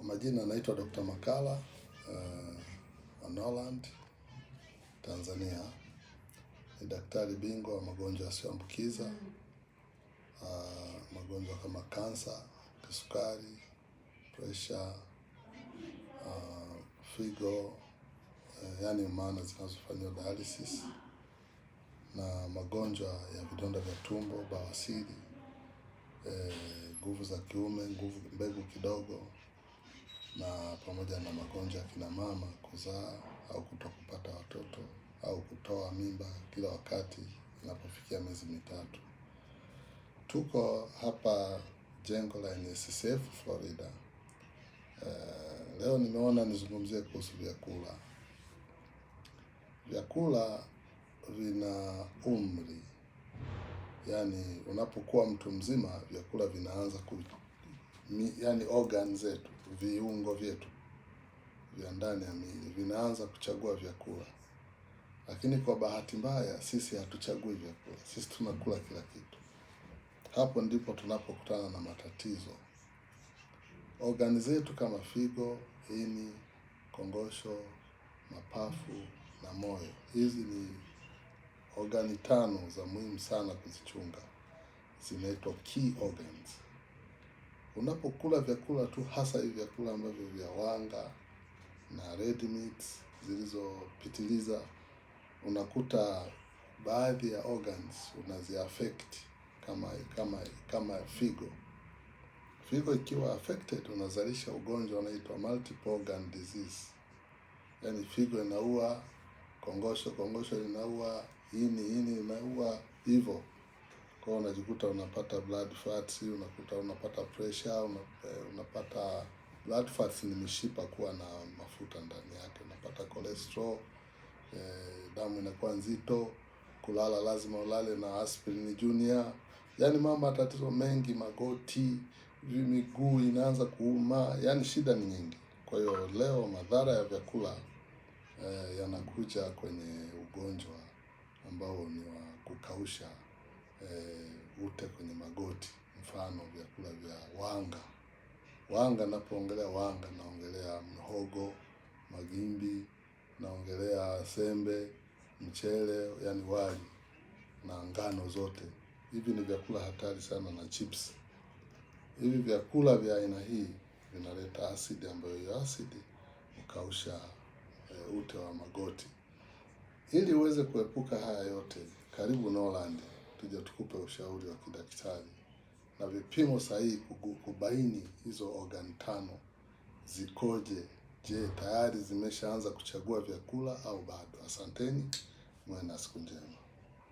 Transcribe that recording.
Majina naitwa Dr. Makala Noland, Tanzania. Ni daktari bingwa wa magonjwa yasiyoambukiza, magonjwa kama kansa, kisukari, pressure, figo, yani maana zinazofanywa dialysis, na magonjwa ya vidonda vya tumbo, bawasiri, nguvu za kiume, mbegu kidogo, na pamoja na magonjwa ya kina mama kuzaa au kutokupata watoto au kutoa mimba kila wakati inapofikia miezi mitatu. Tuko hapa jengo la NSSF Florida. Leo nimeona nizungumzie kuhusu vyakula. Vyakula vina umri. Yaani unapokuwa mtu mzima vyakula vinaanza yaani organ zetu, viungo vyetu vya ndani ya mwili vinaanza kuchagua vyakula. Lakini kwa bahati mbaya sisi hatuchagui vyakula. Sisi tunakula kila kitu. Hapo ndipo tunapokutana na matatizo. Organ zetu kama figo, ini, kongosho, mapafu na moyo. Hizi ni organi 5 za muhimu sana kuzichunga. Zinaitwa key organs. Unapokula vyakula tu, hasa hivi vyakula ambavyo vya wanga na red meats zilizopitiliza, unakuta baadhi ya organs unaziaffect kama figo. Figo ikiwa affected unazalisha ugonjwa unaitwa multiple organ disease. Yaani figo inaua, kongosho linaua, ini inaua, hivyo. Kwa hiyo unajikuta unapata blood fats, unapata pressure, unapata blood fats ni mishipa kuwa na mafuta ndani yake, unapata cholesterol, damu inakuwa nzito, kulala lazima ulale na aspirin junior. Yaani matatizo mengi, magoti, miguu inaanza kuuma, yaani shida ni nyingi. Kwa hiyo leo madhara ya vyakula yanakuja kwenye ugonjwa ambao ni wa kukausha ute kwenye magoti, mfano vyakula vya wanga. Wanga, napoongelea wanga naongelea mhogo, magimbi, naongelea sembe, mchele, yaani wali na ngano zote. Hivi ni vyakula hatari sana, na chips. Hivi vyakula vya aina hii vinaleta asidi ambayo hiyo asidi hukausha ute wa magoti. Ili uweze kuepuka haya yote, karibu Noland, tuje tukupe ushauri wa kidaktari na vipimo sahihi kubaini hizo organ 5 zikoje. Je, tayari zimeshaanza kuchagua vyakula au bado? Asanteni, muwe na siku njema.